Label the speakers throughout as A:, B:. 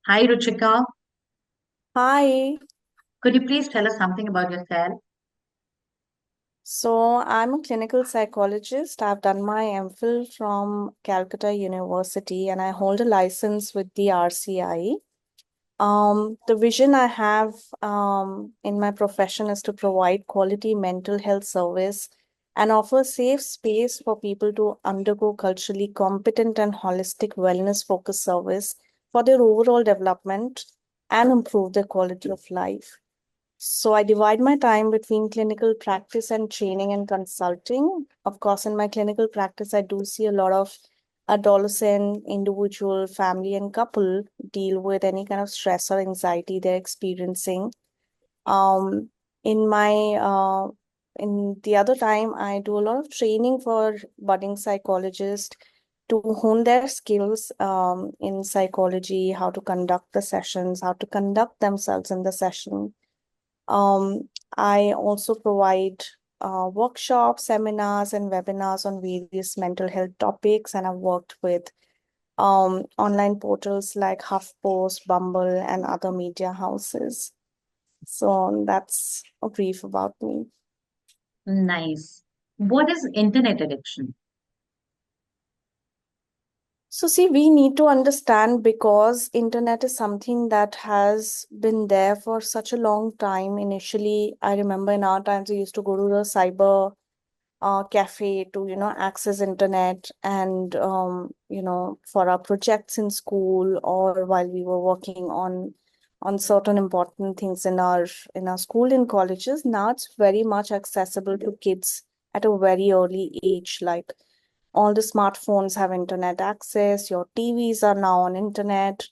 A: Hi, Ruchika.
B: Hi.
A: Could you please tell us something about yourself?
B: So I'm a clinical psychologist. I've done my MPhil from Calcutta University and I hold a license with the RCI. The vision I have in my profession is to provide quality mental health service and offer safe space for people to undergo culturally competent and holistic wellness focused service for their overall development and improve their quality of life. So I divide my time between clinical practice and training and consulting. Of course, in my clinical practice, I do see a lot of adolescent, individual, family, and couple deal with any kind of stress or anxiety they're experiencing. Um, in my in the other time, I do a lot of training for budding psychologists to hone their skills in psychology, how to conduct the sessions, how to conduct themselves in the session. um, I also provide workshops, seminars, and webinars on various mental health topics, and I've worked with online portals like HuffPost, Bumble, and other media houses. So that's a brief about me.
A: Nice. What is internet addiction?
B: So see, we need to understand because internet is something that has been there for such a long time. Initially, I remember in our times we used to go to the cyber cafe to access internet and for our projects in school or while we were working on certain important things in our school and colleges. Now it's very much accessible to kids at a very early age. Like all the smartphones have internet access, your TVs are now on internet.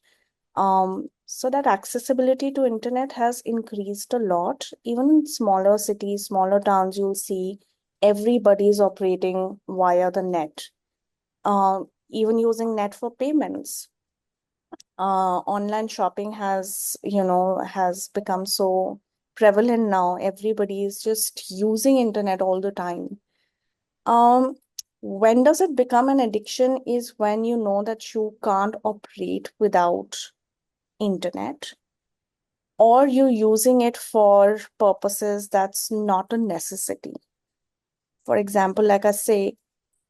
B: So that accessibility to internet has increased a lot. Even in smaller cities, smaller towns, you'll see everybody is operating via the net. Even using net for payments. Online shopping has become so prevalent now. Everybody is just using internet all the time. Um, when does it become an addiction is when you know that you can't operate without internet or you using it for purposes that's not a necessity. For example, like I say,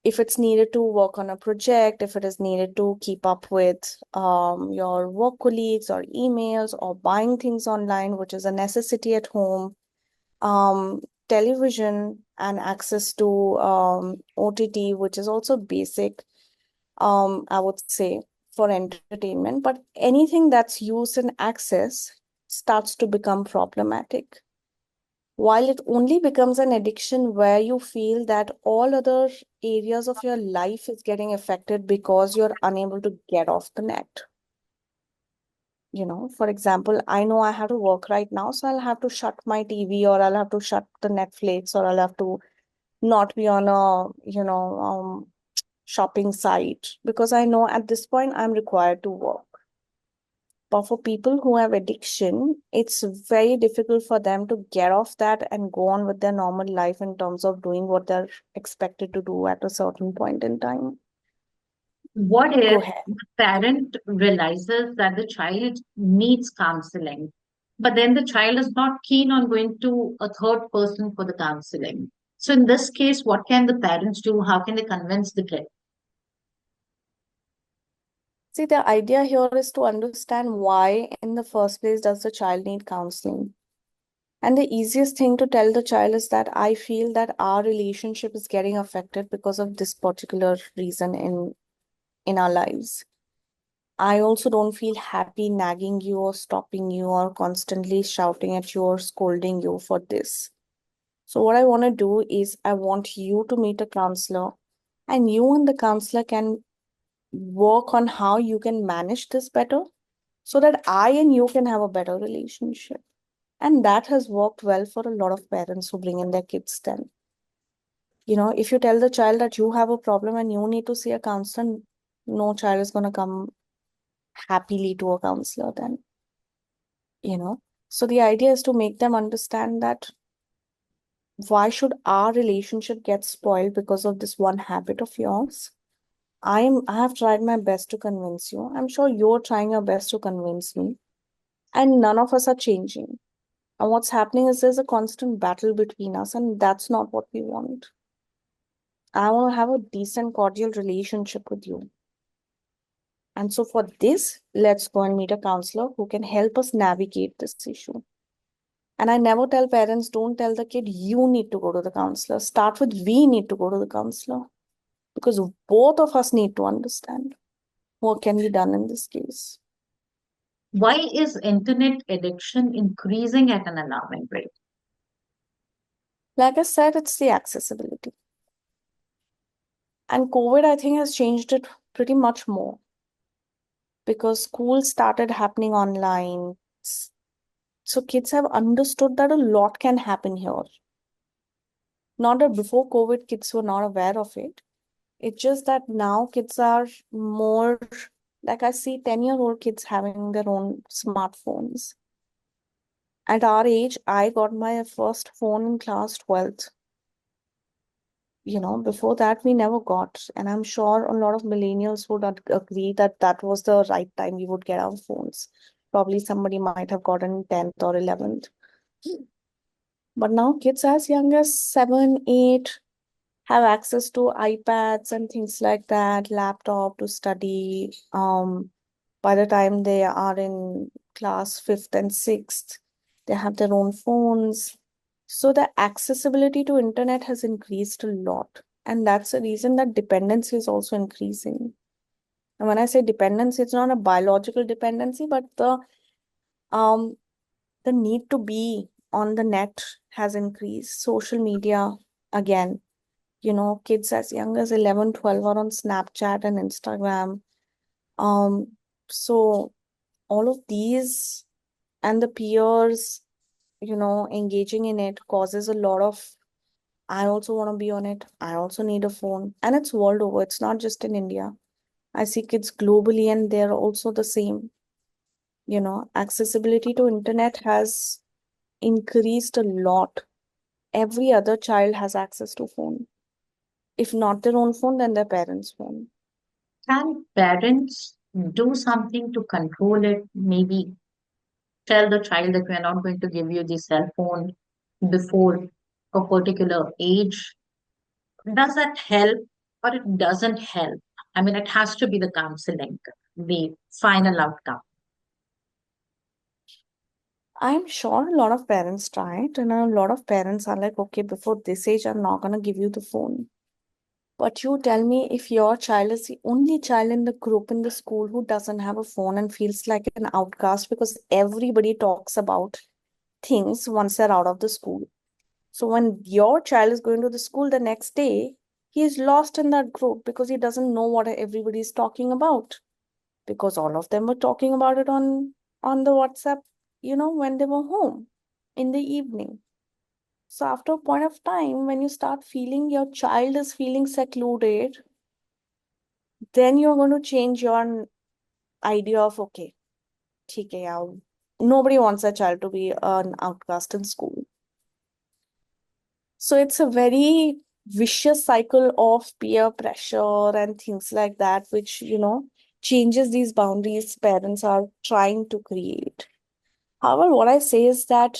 B: if it's needed to work on a project, if it is needed to keep up with your work colleagues or emails or buying things online, which is a necessity at home, um, television and access to OTT, which is also basic, I would say, for entertainment. But anything that's used and access starts to become problematic. While it only becomes an addiction where you feel that all other areas of your life is getting affected because you're unable to get off the net. For example, I know I have to work right now, so I'll have to shut my TV or I'll have to shut the Netflix or I'll have to not be on a shopping site because I know at this point I'm required to work. But for people who have addiction, it's very difficult for them to get off that and go on with their normal life in terms of doing what they're expected to do at a certain point in time.
A: What
B: Go
A: if
B: ahead.
A: the parent realizes that the child needs counseling, but then the child is not keen on going to a third person for the counseling? So, in this case, what can the parents do? How can they convince the kid?
B: See, the idea here is to understand why, in the first place, does the child need counseling? And the easiest thing to tell the child is that I feel that our relationship is getting affected because of this particular reason in our lives. I also don't feel happy nagging you or stopping you or constantly shouting at you or scolding you for this. So, what I want to do is, I want you to meet a counselor, and you and the counselor can work on how you can manage this better so that I and you can have a better relationship. And that has worked well for a lot of parents who bring in their kids then. If you tell the child that you have a problem and you need to see a counselor, no child is going to come happily to a counselor then. you know so the idea is to make them understand that why should our relationship get spoiled because of this one habit of yours. I have tried my best to convince you. I'm sure you're trying your best to convince me. And none of us are changing. And what's happening is there's a constant battle between us, and that's not what we want. I want to have a decent, cordial relationship with you. And so, for this, let's go and meet a counselor who can help us navigate this issue. And I never tell parents, don't tell the kid, you need to go to the counselor. Start with, we need to go to the counselor. Because both of us need to understand what can be done in this case.
A: Why is internet addiction increasing at an alarming rate?
B: Like I said, it's the accessibility. And COVID, I think, has changed it pretty much more because school started happening online. So kids have understood that a lot can happen here. Not that before COVID, kids were not aware of it. It's just that now kids are more, like I see 10-year-old kids having their own smartphones. At our age, I got my first phone in class 12th. Before that, we never got. And I'm sure a lot of millennials would agree that that was the right time we would get our phones. Probably somebody might have gotten 10th or 11th. But now kids as young as 7, 8 have access to iPads and things like that, laptop to study. By the time they are in class 5th and 6th, they have their own phones. So the accessibility to internet has increased a lot. And that's the reason that dependency is also increasing. And when I say dependency, it's not a biological dependency, but um the need to be on the net has increased. Social media, again, kids as young as 11, 12 are on Snapchat and Instagram. Um, so all of these and the peers, engaging in it causes a lot of, I also want to be on it. I also need a phone. And it's world over. It's not just in India. I see kids globally and they're also the same. Accessibility to internet has increased a lot. Every other child has access to phone. If not their own phone, then their parents' phone.
A: Can parents do something to control it? Maybe tell the child that we are not going to give you the cell phone before a particular age. Does that help or it doesn't help? I mean, it has to be the counseling, the final outcome.
B: I'm sure a lot of parents try it, and a lot of parents are like, okay, before this age, I'm not gonna give you the phone. But you tell me if your child is the only child in the group in the school who doesn't have a phone and feels like an outcast because everybody talks about things once they're out of the school. So when your child is going to the school the next day, he is lost in that group because he doesn't know what everybody is talking about. Because all of them were talking about it on the WhatsApp, when they were home in the evening. So after a point of time, when you start feeling your child is feeling secluded, then you're going to change your idea of okay, ठीक है यार, nobody wants a child to be an outcast in school. So it's a very vicious cycle of peer pressure and things like that, which changes these boundaries parents are trying to create. However, what I say is that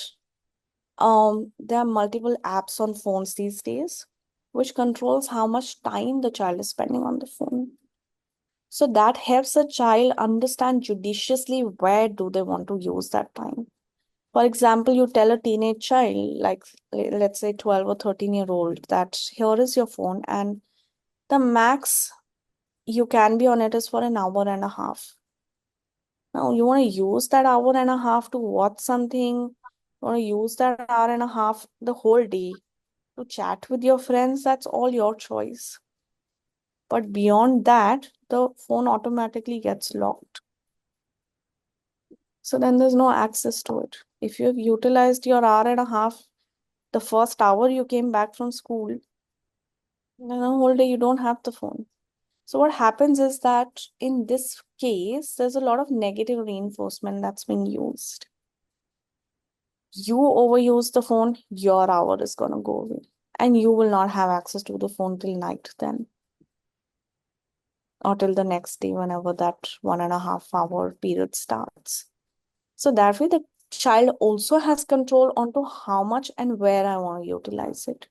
B: there are multiple apps on phones these days, which controls how much time the child is spending on the phone. So that helps a child understand judiciously where do they want to use that time. For example, you tell a teenage child, like let's say 12 or 13-year-old, that here is your phone and the max you can be on it is for an hour and a half. Now, you want to use that hour and a half to watch something, you want to use that hour and a half the whole day to chat with your friends, that's all your choice. But beyond that, the phone automatically gets locked. So then there's no access to it. If you've utilized your hour and a half, the first hour you came back from school, then the whole day you don't have the phone. So what happens is that in this case, there's a lot of negative reinforcement that's being used. You overuse the phone, your hour is gonna go away. And you will not have access to the phone till night then. or till the next day, whenever that 1.5 hour period starts. So that way, the child also has control onto how much and where I want to utilize it.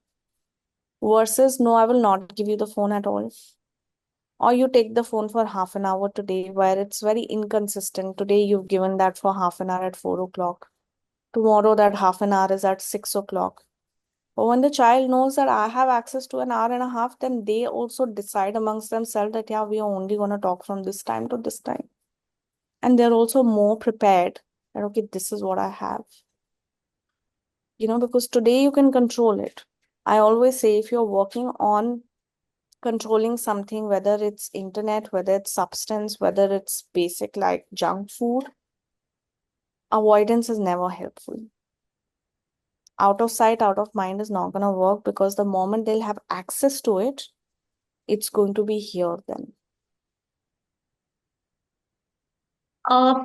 B: Versus, no, I will not give you the phone at all. Or you take the phone for half an hour today, where it's very inconsistent. Today, you've given that for half an hour at 4 o'clock. Tomorrow, that half an hour is at 6 o'clock. But when the child knows that I have access to an hour and a half, then they also decide amongst themselves that, yeah, we are only going to talk from this time to this time. And they're also more prepared that, okay, this is what I have. Because today you can control it. I always say, if you're working on controlling something, whether it's internet, whether it's substance, whether it's basic like junk food, avoidance is never helpful. Out of sight, out of mind is not going to work, because the moment they'll have access to it, it's going to be here then.
A: Uh,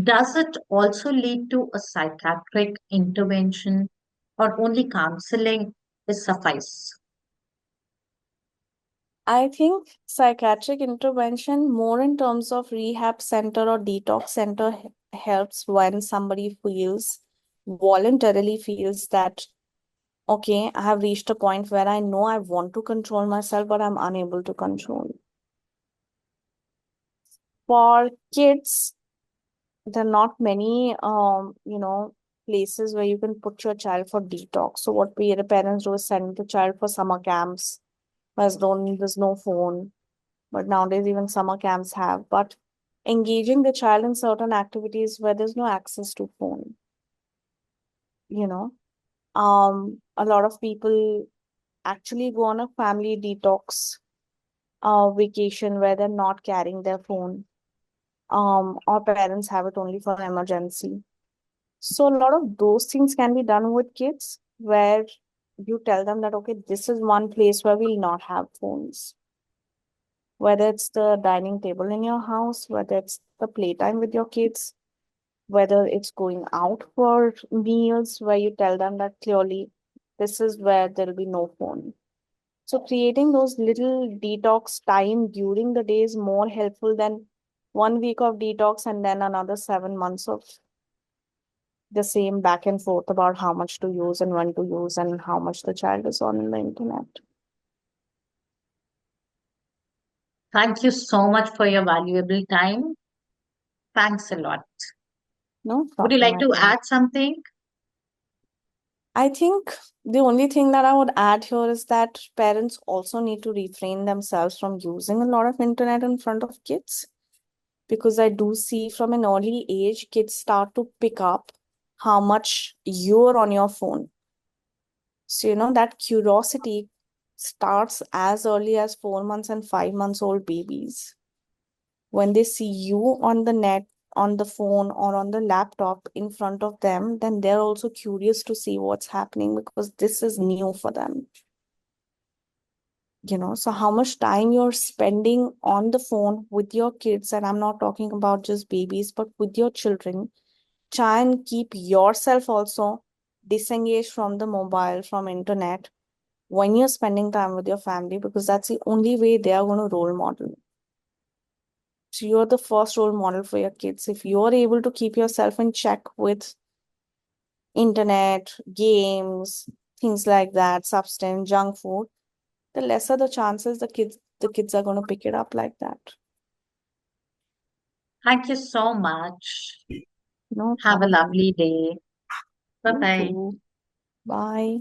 A: does it also lead to a psychiatric intervention, or only counseling is suffice?
B: I think psychiatric intervention, more in terms of rehab center or detox center, helps when somebody voluntarily feels that, okay, I have reached a point where I know I want to control myself, but I'm unable to control. For kids, there are not many, places where you can put your child for detox. So what we the parents do is send the child for summer camps. There's no phone, but nowadays even summer camps have. But engaging the child in certain activities where there's no access to phone, you know. A lot of people actually go on a family detox vacation where they're not carrying their phone. Or parents have it only for emergency. So a lot of those things can be done with kids, where you tell them that, okay, this is one place where we'll not have phones. Whether it's the dining table in your house, whether it's the playtime with your kids, whether it's going out for meals, where you tell them that clearly this is where there'll be no phone. So creating those little detox time during the day is more helpful than 1 week of detox and then another 7 months of the same back and forth about how much to use and when to use and how much the child is on the internet.
A: Thank you so much for your valuable time. Thanks a lot.
B: No
A: Would you
B: problem
A: like
B: at
A: to
B: all.
A: add something?
B: I think the only thing that I would add here is that parents also need to refrain themselves from using a lot of internet in front of kids, because I do see from an early age, kids start to pick up how much you're on your phone. So, that curiosity starts as early as 4 months and 5 months old babies. When they see you on the net, on the phone, or on the laptop in front of them, then they're also curious to see what's happening, because this is new for them. So how much time you're spending on the phone with your kids, and I'm not talking about just babies, but with your children, try and keep yourself also disengaged from the mobile, from internet, when you're spending time with your family, because that's the only way they are going to role model. So you're the first role model for your kids. If you're able to keep yourself in check with internet, games, things like that, substance, junk food, the lesser the chances the kids are going to pick it up like that.
A: Thank you so much.
B: No
A: Have a
B: problem.
A: lovely day. Bye
B: You
A: bye.
B: too. Bye.